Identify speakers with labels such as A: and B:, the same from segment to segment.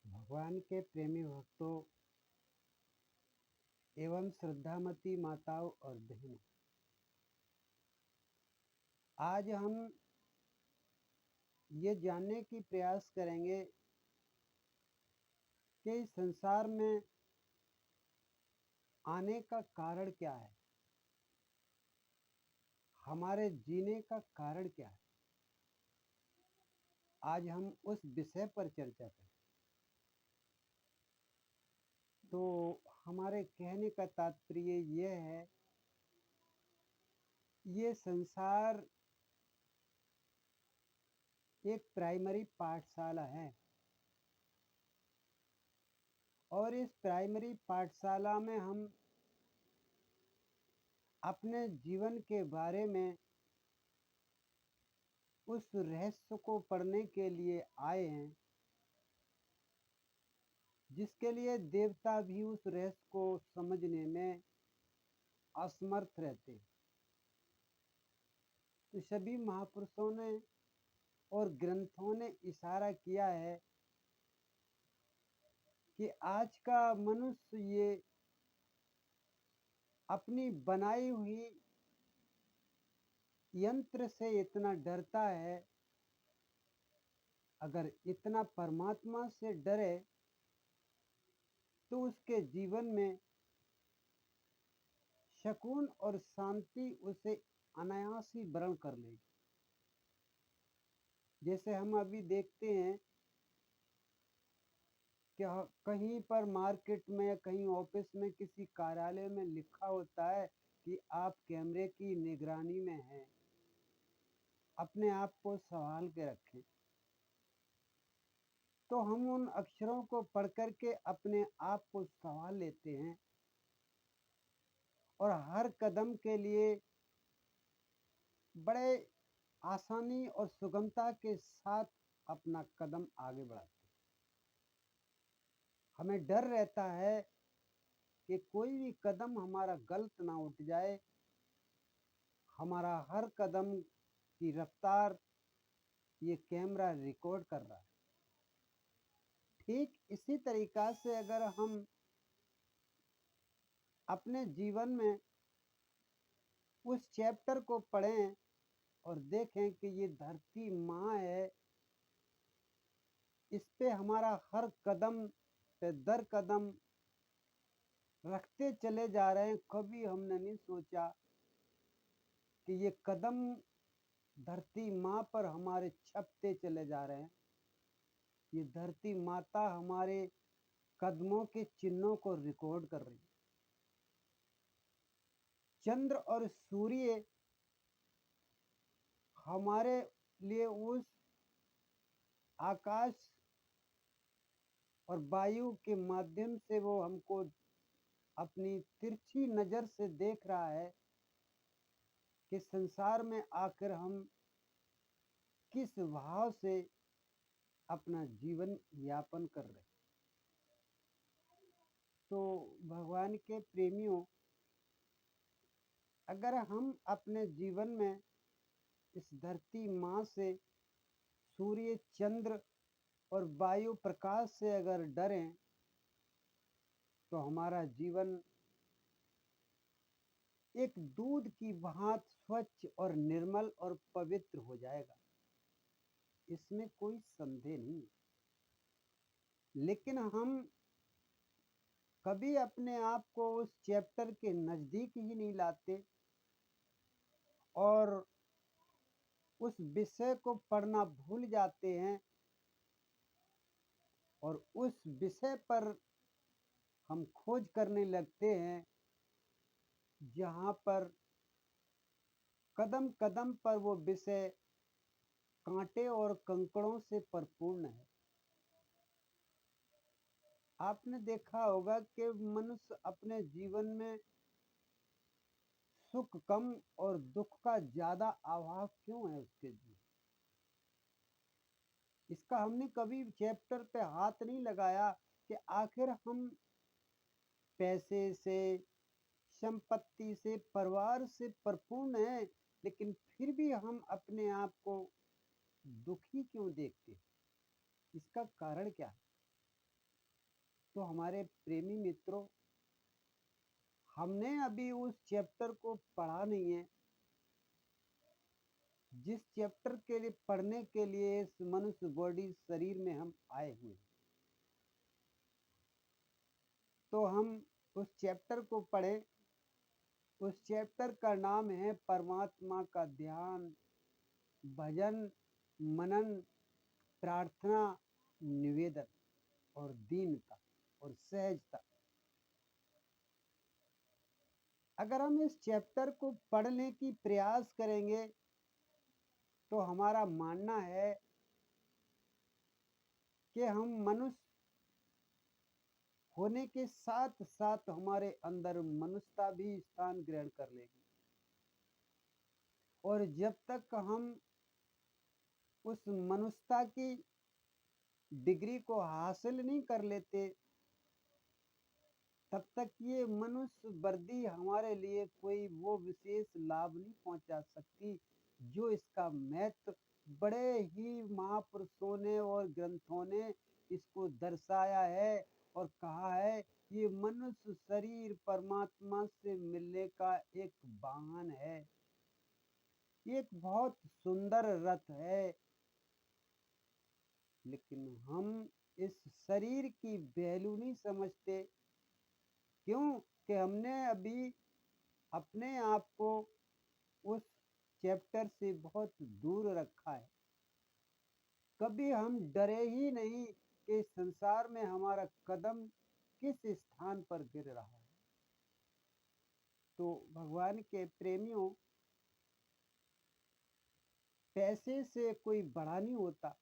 A: भगवान के प्रेमी भक्तों एवं श्रद्धामती माताओं और बहनों, आज हम ये जानने की प्रयास करेंगे कि इस संसार में आने का कारण क्या है, हमारे जीने का कारण क्या है। आज हम उस विषय पर चर्चा करें। तो हमारे कहने का तात्पर्य यह है, ये संसार एक प्राइमरी पाठशाला है और इस प्राइमरी पाठशाला में हम अपने जीवन के बारे में उस रहस्य को पढ़ने के लिए आए हैं, जिसके लिए देवता भी उस रहस्य को समझने में असमर्थ रहते। तो सभी महापुरुषों ने और ग्रंथों ने इशारा किया है कि आज का मनुष्य ये अपनी बनाई हुई यंत्र से इतना डरता है। अगर इतना परमात्मा से डरे तो उसके जीवन में सुकून और शांति उसे अनायास ही वरण कर लेगी। जैसे हम अभी देखते हैं कि कहीं पर मार्केट में या कहीं ऑफिस में किसी कार्यालय में लिखा होता है कि आप कैमरे की निगरानी में हैं, अपने आप को संभाल के रखें। तो हम उन अक्षरों को पढ़ कर के अपने आप को संभाल लेते हैं और हर कदम के लिए बड़े आसानी और सुगमता के साथ अपना कदम आगे बढ़ाते हैं। हमें डर रहता है कि कोई भी कदम हमारा गलत ना उठ जाए। हमारा हर कदम की रफ्तार ये कैमरा रिकॉर्ड कर रहा है। ठीक इसी तरीका से अगर हम अपने जीवन में उस चैप्टर को पढ़ें और देखें कि ये धरती माँ है, इस पे हमारा हर कदम पे दर कदम रखते चले जा रहे हैं। कभी हमने नहीं सोचा कि ये कदम धरती माँ पर हमारे छपते चले जा रहे हैं। ये धरती माता हमारे कदमों के चिन्हों को रिकॉर्ड कर रही है। चंद्र और सूर्य हमारे लिए उस आकाश और वायु के माध्यम से वो हमको अपनी तिरछी नजर से देख रहा है कि संसार में आकर हम किस भाव से अपना जीवन यापन कर रहे हैं। तो भगवान के प्रेमियों, अगर हम अपने जीवन में इस धरती माँ से, सूर्य, चंद्र और वायु प्रकाश से अगर डरें तो हमारा जीवन एक दूध की भांति स्वच्छ और निर्मल और पवित्र हो जाएगा। इसमें कोई संदेह नहीं। लेकिन हम कभी अपने आप को उस चैप्टर के नजदीक ही नहीं लाते और उस विषय को पढ़ना भूल जाते हैं और उस विषय पर हम खोज करने लगते हैं जहाँ पर कदम कदम पर वो विषय कांटे और कंकड़ों से परिपूर्ण है। आपने देखा होगा कि मनुष्य अपने जीवन में सुख कम और दुख का ज्यादा अभाव क्यों है उसके जीवन। इसका हमने कभी चैप्टर पे हाथ नहीं लगाया कि आखिर हम पैसे से, संपत्ति से, परिवार से परिपूर्ण हैं, लेकिन फिर भी हम अपने आप को दुखी क्यों देखते हैं। इसका कारण क्या है? तो हमारे प्रेमी मित्रों, हमने अभी उस चैप्टर को पढ़ा नहीं है जिस चैप्टर के लिए पढ़ने के लिए इस मनुष्य बॉडी शरीर में हम आए हुए हैं। तो हम उस चैप्टर को पढ़ें। उस चैप्टर का नाम है परमात्मा का ध्यान, भजन, मनन, प्रार्थना, निवेदन और दीनता और सहजता। अगर हम इस चैप्टर को पढ़ने की प्रयास करेंगे तो हमारा मानना है कि हम मनुष्य होने के साथ साथ हमारे अंदर मनुष्यता भी स्थान ग्रहण कर लेगी। और जब तक हम उस मनुष्यता की डिग्री को हासिल नहीं कर लेते, तब तक ये मनुष्य वर्दी हमारे लिए कोई वो विशेष लाभ नहीं पहुंचा सकती जो इसका महत्व बड़े ही महापुरुषों ने और ग्रंथों ने इसको दर्शाया है और कहा है ये मनुष्य शरीर परमात्मा से मिलने का एक वाहन है, एक बहुत सुंदर रथ है। लेकिन हम इस शरीर की वैल्यू नहीं समझते। क्यों? कि हमने अभी अपने आप को उस चैप्टर से बहुत दूर रखा है। कभी हम डरे ही नहीं कि संसार में हमारा कदम किस स्थान पर गिर रहा है। तो भगवान के प्रेमियों, पैसे से कोई बड़ा नहीं होता,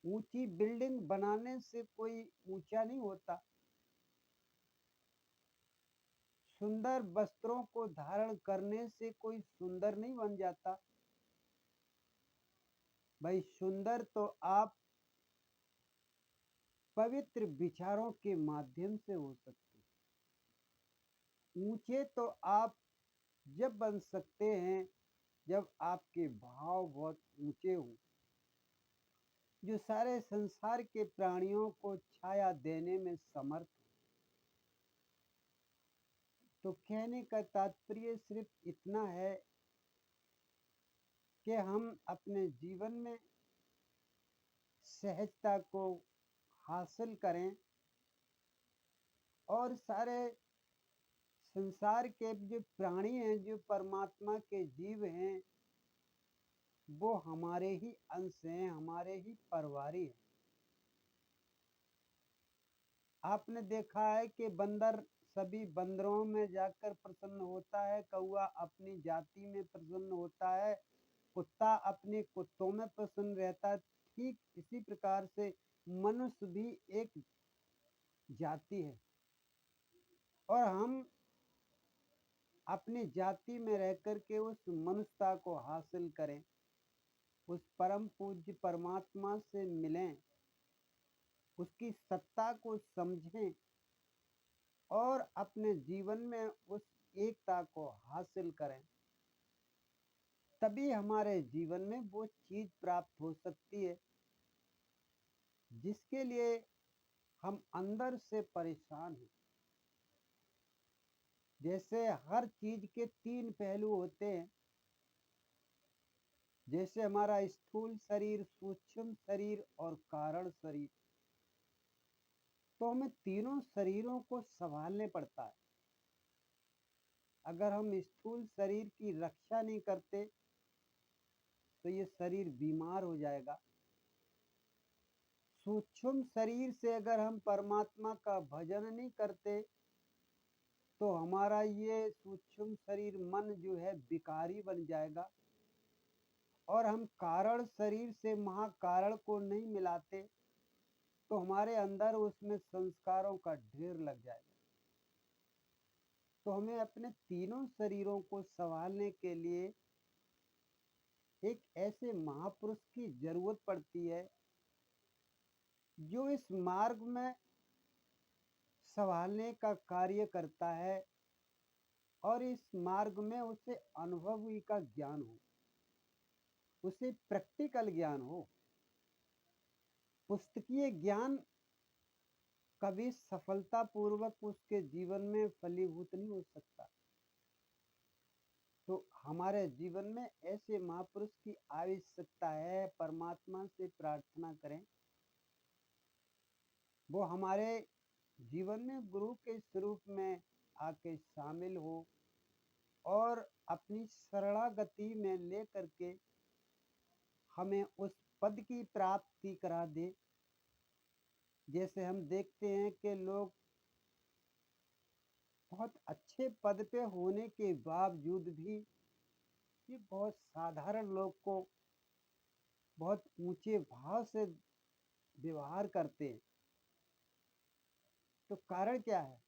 A: ऊंची बिल्डिंग बनाने से कोई ऊंचा नहीं होता, सुंदर वस्त्रों को धारण करने से कोई सुंदर नहीं बन जाता। भाई सुंदर तो आप पवित्र विचारों के माध्यम से हो सकते हैं। ऊंचे तो आप जब बन सकते हैं जब आपके भाव बहुत ऊंचे हों, जो सारे संसार के प्राणियों को छाया देने में समर्थ हो। तो कहने का तात्पर्य सिर्फ इतना है कि हम अपने जीवन में सहजता को हासिल करें और सारे संसार के जो प्राणी हैं, जो परमात्मा के जीव हैं, वो हमारे ही अंश हैं, हमारे ही परिवारी हैं। आपने देखा है कि बंदर सभी बंदरों में जाकर प्रसन्न होता है, कौआ अपनी जाति में प्रसन्न होता है, कुत्ता अपने कुत्तों में प्रसन्न रहता है। ठीक इसी प्रकार से मनुष्य भी एक जाति है और हम अपनी जाति में रहकर के उस मनुष्यता को हासिल करें, उस परम पूज्य परमात्मा से मिलें, उसकी सत्ता को समझें और अपने जीवन में उस एकता को हासिल करें। तभी हमारे जीवन में वो चीज प्राप्त हो सकती है जिसके लिए हम अंदर से परेशान हैं। जैसे हर चीज के तीन पहलू होते हैं, जैसे हमारा स्थूल शरीर, सूक्ष्म शरीर और कारण शरीर। तो हमें तीनों शरीरों को संभालने पड़ता है। अगर हम स्थूल शरीर की रक्षा नहीं करते तो ये शरीर बीमार हो जाएगा। सूक्ष्म शरीर से अगर हम परमात्मा का भजन नहीं करते तो हमारा ये सूक्ष्म शरीर मन जो है विकारी बन जाएगा। और हम कारण शरीर से महाकारण को नहीं मिलाते तो हमारे अंदर उसमें संस्कारों का ढेर लग जाएगा। तो हमें अपने तीनों शरीरों को संभालने के लिए एक ऐसे महापुरुष की जरूरत पड़ती है जो इस मार्ग में संभालने का कार्य करता है और इस मार्ग में उसे अनुभवी का ज्ञान हो, उसे प्रैक्टिकल ज्ञान हो। पुस्तकीय ज्ञान कभी सफलतापूर्वक उसके जीवन में फलीभूत नहीं हो सकता। तो हमारे जीवन में ऐसे महापुरुष की आवश्यकता है। परमात्मा से प्रार्थना करें, वो हमारे जीवन में गुरु के स्वरूप में आके शामिल हो और अपनी शरणागति में ले करके हमें उस पद की प्राप्ति करा दे। जैसे हम देखते हैं कि लोग बहुत अच्छे पद पे होने के बावजूद भी ये बहुत साधारण लोग को बहुत ऊंचे भाव से व्यवहार करते हैं। तो कारण क्या है?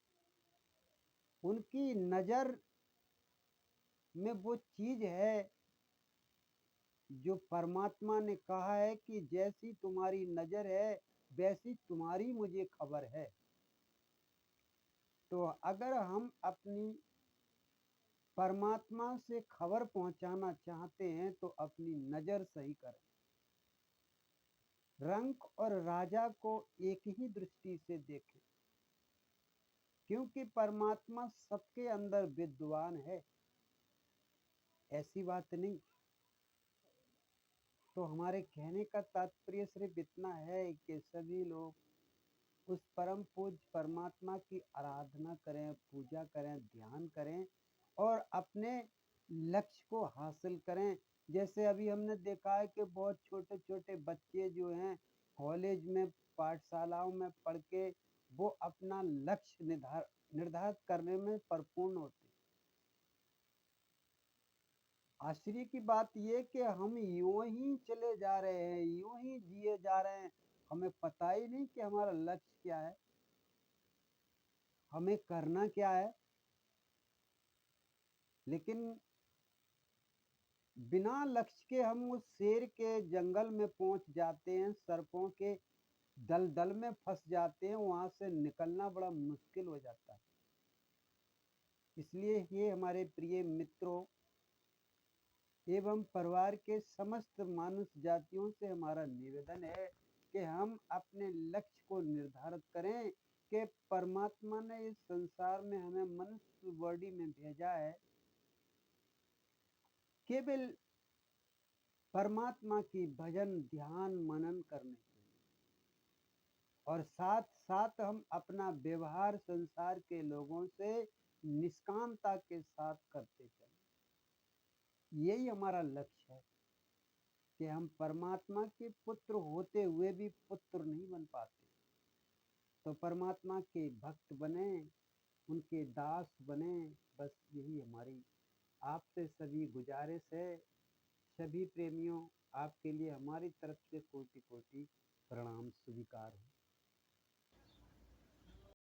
A: उनकी नजर में वो चीज है जो परमात्मा ने कहा है कि जैसी तुम्हारी नजर है वैसी तुम्हारी मुझे खबर है। तो अगर हम अपनी परमात्मा से खबर पहुंचाना चाहते हैं तो अपनी नजर सही करें। रंक और राजा को एक ही दृष्टि से देखें, क्योंकि परमात्मा सबके अंदर विद्वान है, ऐसी बात नहीं। तो हमारे कहने का तात्पर्य सिर्फ इतना है कि सभी लोग उस परम पूज्य परमात्मा की आराधना करें, पूजा करें, ध्यान करें और अपने लक्ष्य को हासिल करें। जैसे अभी हमने देखा है कि बहुत छोटे छोटे बच्चे जो हैं कॉलेज में, पाठशालाओं में पढ़ के वो अपना लक्ष्य निर्धारित करने में परिपूर्ण होते हैं। आश्चर्य की बात ये कि हम यूं ही चले जा रहे हैं, यूं ही जिए जा रहे हैं, हमें पता ही नहीं कि हमारा लक्ष्य क्या है, हमें करना क्या है। लेकिन बिना लक्ष्य के हम उस शेर के जंगल में पहुंच जाते हैं, सर्पों के दलदल में फंस जाते हैं, वहां से निकलना बड़ा मुश्किल हो जाता है। इसलिए ये हमारे प्रिय मित्रों एवं परिवार के समस्त मानुष जातियों से हमारा निवेदन है कि हम अपने लक्ष्य को निर्धारित करें कि परमात्मा ने इस संसार में हमें मनुष्य बॉडी में भेजा है केवल परमात्मा की भजन, ध्यान, मनन करने के लिए, और साथ साथ हम अपना व्यवहार संसार के लोगों से निष्कामता के साथ करते चलें। यही हमारा लक्ष्य है कि हम परमात्मा के पुत्र होते हुए भी पुत्र नहीं बन पाते। तो परमात्मा के भक्त बने, उनके दास बने, बस यही हमारी आपसे सभी गुजारिश है। सभी प्रेमियों, आपके लिए हमारी तरफ से कोटि कोटि प्रणाम स्वीकार हो।